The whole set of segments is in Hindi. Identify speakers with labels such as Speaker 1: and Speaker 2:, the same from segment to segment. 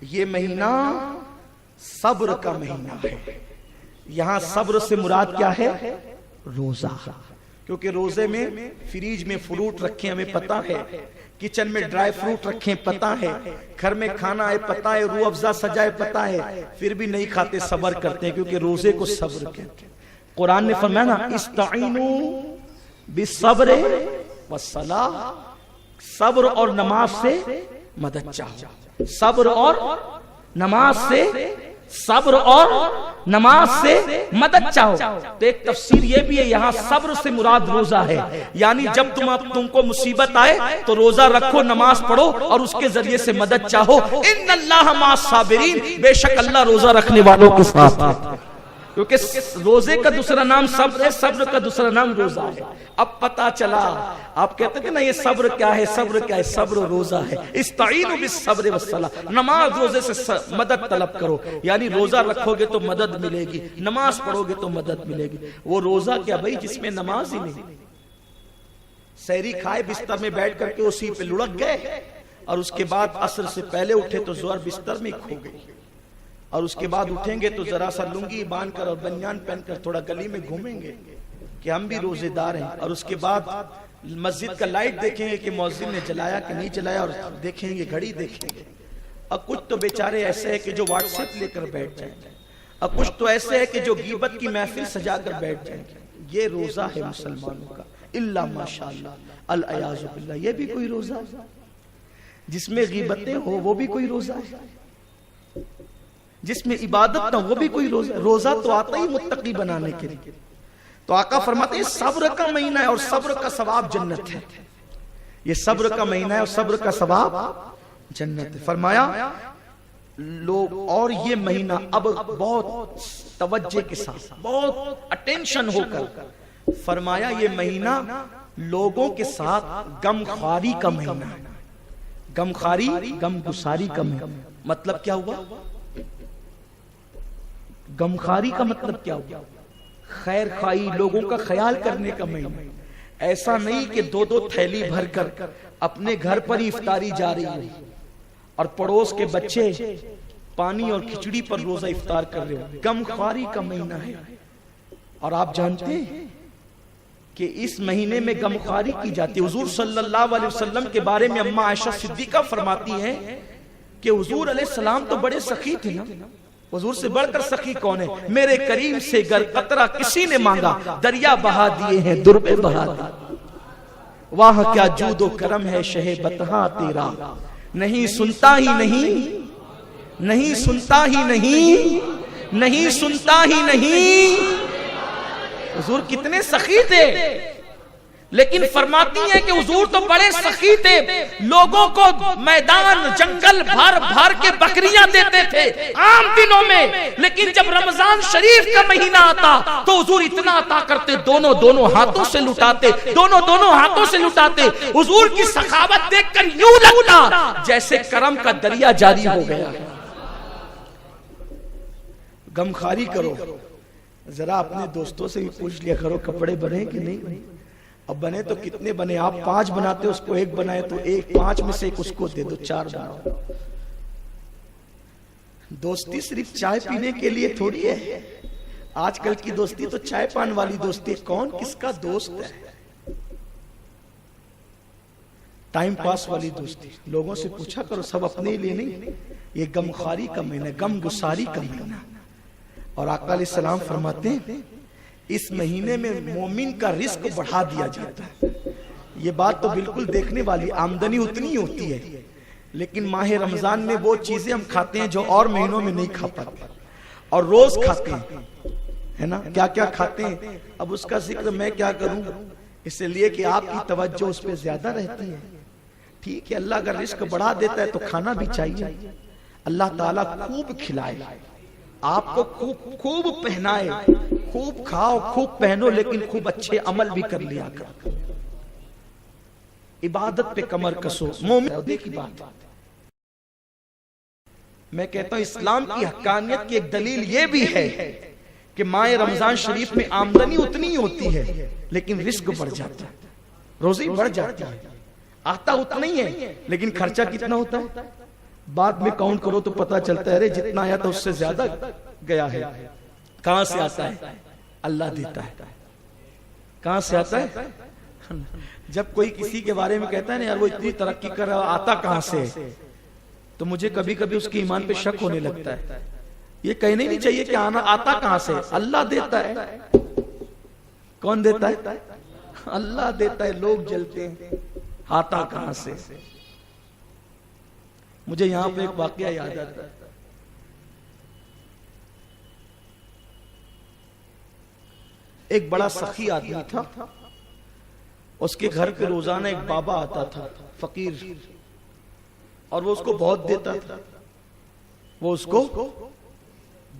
Speaker 1: ये महीना सब्र का महीना है। यहां सब्र से मुराद क्या है? रोजा। क्योंकि रोजे में फ्रिज में फ्रूट रखे हमें पता है, किचन में ड्राई फ्रूट रखे पता है, घर में खाना है पता है, रूह अफ़ज़ा सजाए पता है, फिर भी नहीं खाते, सब्र करते हैं, क्योंकि रोजे को सब्र कहते हैं। कुरान ने फरमाया ना, इस्ताइनु बिस्सब्र वस्सलाह, सब्र और नमाज से मदद चाहो। सब्र और नमाज से, सब्र और नमाज से मदद चाहो। तो एक तफसीर ये भी है, यहाँ सब्र से मुराद रोजा है। यानी जब तुमको मुसीबत आए तो रोजा रखो, नमाज पढ़ो और उसके जरिए से मदद चाहो। इन्नल्लाह माअस साबिरीन, बेशक अल्लाह रोजा रखने वालों के साथ है। क्योंकि रोजे का दूसरा नाम सब्र है, सब्र का दूसरा नाम रोजा है। अब पता चला, आप कहते थे ना ये सब्र क्या है, सब्र क्या है? सब्र रोजा है। इस्ताईनु बिस्सब्र वस्सलाह, नमाज रोजे से मदद तलब करो। यानी रोजा रखोगे तो मदद मिलेगी, नमाज पढ़ोगे तो मदद मिलेगी। वो रोजा क्या भाई जिसमें नमाज ही नहीं। सहरी खाए, बिस्तर में बैठ करके उसी पे लुढ़क गए, और उसके बाद असर से पहले उठे तो जोर बिस्तर में खो गई, और उसके बाद उठेंगे तो जरा सा लुंगी बांध कर और बनियान पहनकर थोड़ा गली में घूमेंगे कि हम भी रोजेदार हैं। और उसके बाद मस्जिद का लाइट देखेंगे कि मौज़िन ने जलाया कि नहीं जलाया, और देखेंगे, घड़ी देखेंगे। और कुछ तो बेचारे ऐसे है कि जो व्हाट्सएप लेकर बैठ जाएंगे, और कुछ तो ऐसे है कि जो गीबत की महफिल सजा कर बैठ जाएंगे। ये रोजा है मुसलमानों का, इल्ला माशाअल्लाह अल अयाज़ु बिल्लाह। ये भी कोई रोजा जिसमें गीबतें हो, वो भी कोई रोजा है। जिसमें इबादत ना, वो भी कोई रोजा। रोजा तो आता ही मुत्तकी बनाने के लिए। तो आका फरमाते हैं सब्र का महीना है और सब्र का सवाब जन्नत है। ये सब्र का महीना है और सब्र का सवाब जन्नत है। फरमाया लोग, और ये महीना अब बहुत तवज्जो के साथ, बहुत अटेंशन होकर फरमाया, ये महीना लोगों के साथ गमखारी का महीना है। गमखारी, गमगुसारी का महीना। मतलब क्या हुआ? गमखारी का मतलब क्या हुआ? खैर खाई, लोगों का ख्याल करने का महीना। ऐसा नहीं कि दो दो थैली भरकर अपने घर पर ही इफ्तारी जा रही है और पड़ोस के बच्चे पानी और खिचड़ी पर रोजा इफ्तार कर रहे हो। गमखारी का महीना है। और आप जानते हैं कि इस महीने में गमखारी की जाती है। हुजूर सल्लल्लाहु अलैहि वसल्लम के बारे में अम्मा आयशा सिद्दीका फरमाती हैं कि हुजूर अलैहिस्सलाम तो बड़े सखी थे ना। हुजूर से बढ़कर सखी कौन है? मेरे करीम से गर कतरा किसी ने मांगा, दरिया बहा दिए हैं दुर्बे बहा दिए। वाह क्या जूदो करम है शहे बतहा तेरा, नहीं सुनता ही नहीं, नहीं सुनता ही नहीं, नहीं सुनता ही नहीं। हुजूर कितने सखी थे, लेकिन फरमाती हैं कि हुजूर तो बड़े सखी थे, लोगों को मैदान जंगल भर भर के बकरियां देते थे आम दिनों में, लेकिन जब रमजान शरीफ का महीना आता तो हुजूर इतना अता करते, दोनों दोनों हाथों से लुटाते, दोनों दोनों हाथों से लुटाते। हुजूर की सखावत देखकर यूं लगता जैसे करम का दरिया जारी हो गया। गमखारी करो, जरा अपने दोस्तों से भी पूछ लिया करो कपड़े बने कि नहीं। अब बने तो कितने बने? आप 5 बनाते हो, उसको 1 बनाए तो 5 में से 1 उसको दे दो, 4 बनाओ। दोस्ती सिर्फ चाय पीने के लिए थोड़ी है। आजकल की दोस्ती तो चाय पान वाली दोस्ती। कौन किसका दोस्त है? टाइम पास वाली दोस्ती। लोगों से पूछा करो, सब अपने लिए नहीं। ये गमखारी का महीना, गम गुसारी का महीना। और आका अलैहिस्सलाम फरमाते हैं इस महीने में मोमिन का रिस्क बढ़ा दिया जाता है। ये बात तो बिल्कुल देखने वाली, आमदनी उतनी ही होती है, लेकिन माह रमजान में वो चीजें हम खाते हैं जो और महीनों में नहीं खा पाते, और रोज खाते हैं, है ना। क्या क्या खाते हैं, अब उसका जिक्र मैं क्या करूं, इसलिए कि आपकी तवज्जो उस पर ज्यादा रहती है। ठीक है, अल्लाह अगर रिस्क बढ़ा देता है तो खाना भी चाहिए। अल्लाह ताला खूब खिलाए, आपको खूब खूब पहनाए, खूब खाओ, खूब पहनो, लेकिन खूब अच्छे अमल भी कर लिया कर। इबादत पे कमर कसो, मोमिन की बात। मैं कहता हूं इस्लाम की हक्कानियत की एक दलील यह भी है कि माह रमजान शरीफ में आमदनी उतनी ही होती है, लेकिन रिस्क बढ़ जाता है, रोजी बढ़ जाती है। आता उतना ही है, लेकिन खर्चा कितना होता है? बाद में काउंट करो तो पता चलता है अरे जितना आया था उससे ज्यादा गया है। कहां से आता है? अल्लाह देता है। कहां से आता है? जब कोई किसी के बारे में कहता है ना यार वो इतनी तरक्की कर रहा है, आता कहां से है, तो मुझे कभी कभी उसके ईमान पे शक होने लगता है। ये कहने नहीं चाहिए कि आना आता कहां से, अल्लाह देता है। कौन देता है? अल्लाह देता है। लोग जलते हैं, आता कहां से। मुझे यहां पे एक वाकया याद आता है। एक बड़ा सखी आदमी था, उसके घर पे रोजाना एक बाबा आता था फकीर, और वो उसको बहुत देता था। वो उसको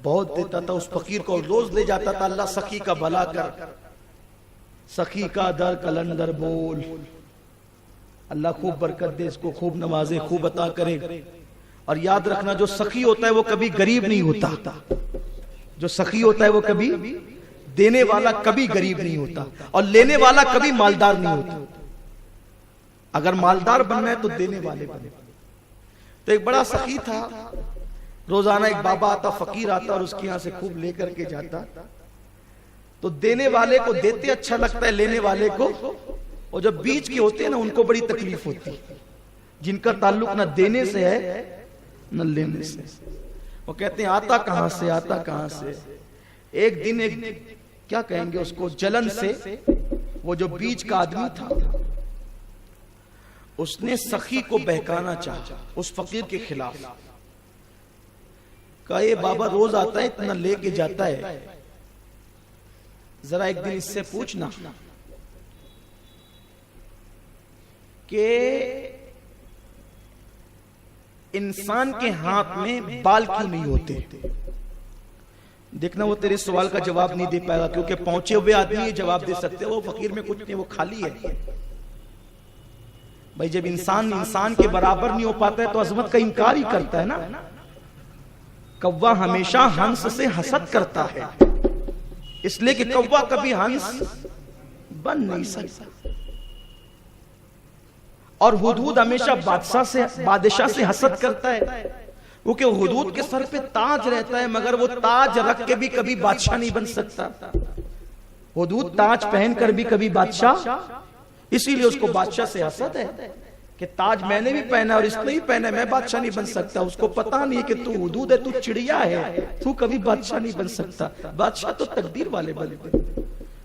Speaker 1: बहुत देता था। उस फकीर को रोज ले जाता था, अल्लाह सखी का भला कर, सखी का दर कलंदर बोल, अल्लाह खूब बरकत दे, इसको खूब नवाजे, खूब अता करे। और याद रखना जो सखी होता है वो कभी गरीब नहीं होता। जो सखी होता है वो कभी देने वाला कभी गरीब नहीं होता, और लेने वाला कभी मालदार नहीं होता। अगर मालदार बनना है तो देने वाले बने। तो एक बड़ा सखी था, रोजाना एक बाबा आता, फकीर आता और उसके यहां से खूब लेकर के जाता। तो देने वाले को देते अच्छा लगता है, लेने वाले को, और जब बीच के होते हैं ना उनको बड़ी तकलीफ होती है, जिनका ताल्लुक ना देने से है न लेने से। वो कहते हैं आता कहां से, आता कहां से। एक दिन एक क्या कहेंगे उसको, जलन से वो जो बीच का आदमी था उसने सखी को बहकाना चाहा उस फकीर के खिलाफ। कहा ये बाबा रोज आता है, इतना लेके जाता है, जरा एक दिन इससे पूछना कि इंसान के हाथ में बाल क्यों नहीं होते। देखना वो तेरे सवाल का जवाब नहीं दे पाएगा, क्योंकि पहुंचे हुए आदमी ये जवाब दे सकते हैं, वो फकीर में कुछ नहीं, वो खाली है। भाई जब इंसान इंसान के बराबर नहीं हो पाता है तो अजमत का इनकार ही करता है ना। कौवा हमेशा हंस से हसद करता है, इसलिए कि कौवा कभी हंस बन नहीं सकता। और हुदहुद हमेशा बादशाह से हसद करता है, क्योंकि हुदहुद के सर पे ताज रहता है, मगर वो ताज रख के भी कभी बादशाह नहीं बन सकता। हुदहुद ताज पहनकर भी कभी बादशाह, इसीलिए उसको बादशाह से हसद है कि ताज मैंने भी पहना और इसने भी पहना, मैं बादशाह नहीं बन सकता। उसको पता नहीं है कि तू हुदहुद है, तू चिड़िया है, तू कभी बादशाह नहीं बन सकता। बादशाह तो तकदीर वाले बनते,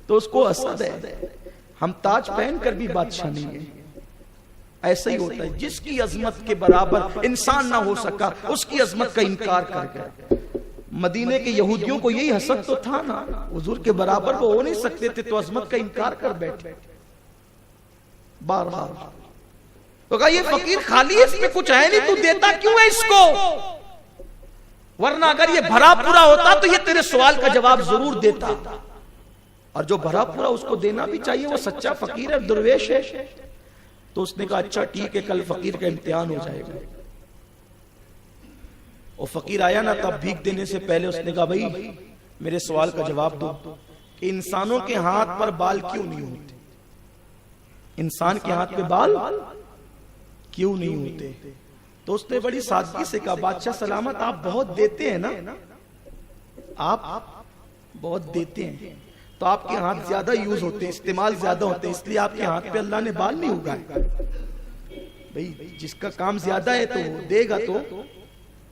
Speaker 1: तो उसको हसद है। हम ताज पहनकर भी बादशाह नहीं है। ऐसा ही होता है, जिसकी अजमत के बराबर इंसान ना हो सका उसकी अजमत का इनकार कर गया। मदीने के यहूदियों को यही हसद तो था ना, हुजूर के बराबर वो हो नहीं सकते थे, तो अजमत का इनकार कर बैठे बार बार। तो कहा ये फकीर खाली है, इसमें कुछ है नहीं, तू देता क्यों है इसको? वरना अगर ये भरा पूरा होता तो ये तेरे सवाल का जवाब जरूर देता। और जो भरा पूरा उसको देना भी चाहिए, वो सच्चा फकीर है, दुर्वेश है। तो उसने कहा अच्छा ठीक है, कल फकीर का इम्तिहान हो जाएगा। वो फकीर आया ना, तब भीख देने से पहले उसने कहा भाई मेरे सवाल का जवाब दो कि इंसानों के हाथ पर बाल क्यों नहीं होते। इंसान के हाथ पे बाल क्यों नहीं होते? तो उसने बड़ी सादगी से कहा बादशाह सलामत, आप बहुत देते हैं ना, आप बहुत देते हैं, तो आपके हाथ ज्यादा यूज होते हैं, इस्तेमाल ज्यादा होते हैं, इसलिए आपके हाथ पे अल्लाह ने बाल नहीं उगाए। भाई जिसका काम ज्यादा है तो देगा तो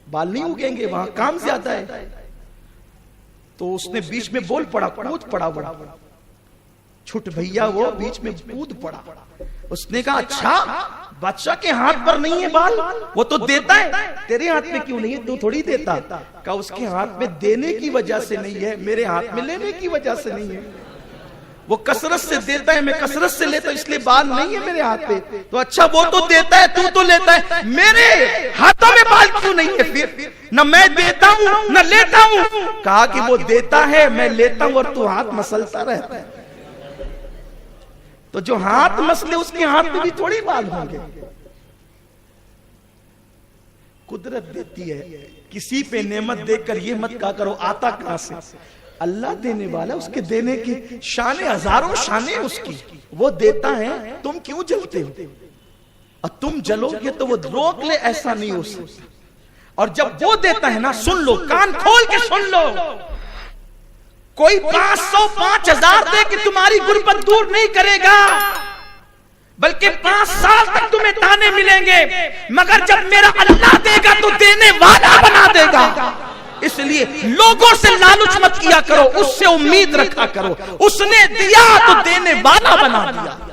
Speaker 1: बाल नहीं उगेंगे, वहां काम ज्यादा है। तो उसने बीच में बोल पड़ा, कूद पड़ा, बड़ा छुट भैया वो बीच में कूद पड़ा। उसने कहा अच्छा बादशाह के हाथ पर नहीं है बाल, वो तो देता है, तेरे हाथ में क्यों नहीं है, तू थोड़ी देता। कहा उसके हाथ में देने की वजह से नहीं है, मेरे हाथ में लेने की वजह से नहीं है। वो कसरत से देता है, मैं कसरत से लेता हूं, इसलिए बाल नहीं है मेरे हाथ पे। तो अच्छा वो तो देता है, तू तो लेता है, मेरे हाथों में बाल क्यों नहीं है? फिर न मैं देता हूं न लेता हूं। कहा कि वो देता है, मैं लेता हूं, और तू हाथ मसलता रहता है। तो जो हाथ मसले उसके हाथ में भी थोड़ी बाल होंगे। कुदरत देती है, किसी पे नेमत देकर ये मत कहा करो आता कहां से। अल्लाह देने वाला, उसके देने की शाने हजारों शाने उसकी, वो देता है, तुम क्यों जलते हो? और तुम जलोगे तो वो रोक ले, ऐसा नहीं हो सकता। और जब वो देता है ना, सुन लो, कान खोल के सुन लो, कोई 500 5,000 दे के तुम्हारी गुर्बत दूर नहीं करेगा, बल्कि 5 साल तक तुम्हें ताने मिलेंगे, मगर जब मेरा अल्लाह देगा तो देने वाला बना देगा। इसलिए लोगों से लालच मत किया करो, उससे उम्मीद रखा करो, उसने दिया तो देने वाला बना दिया।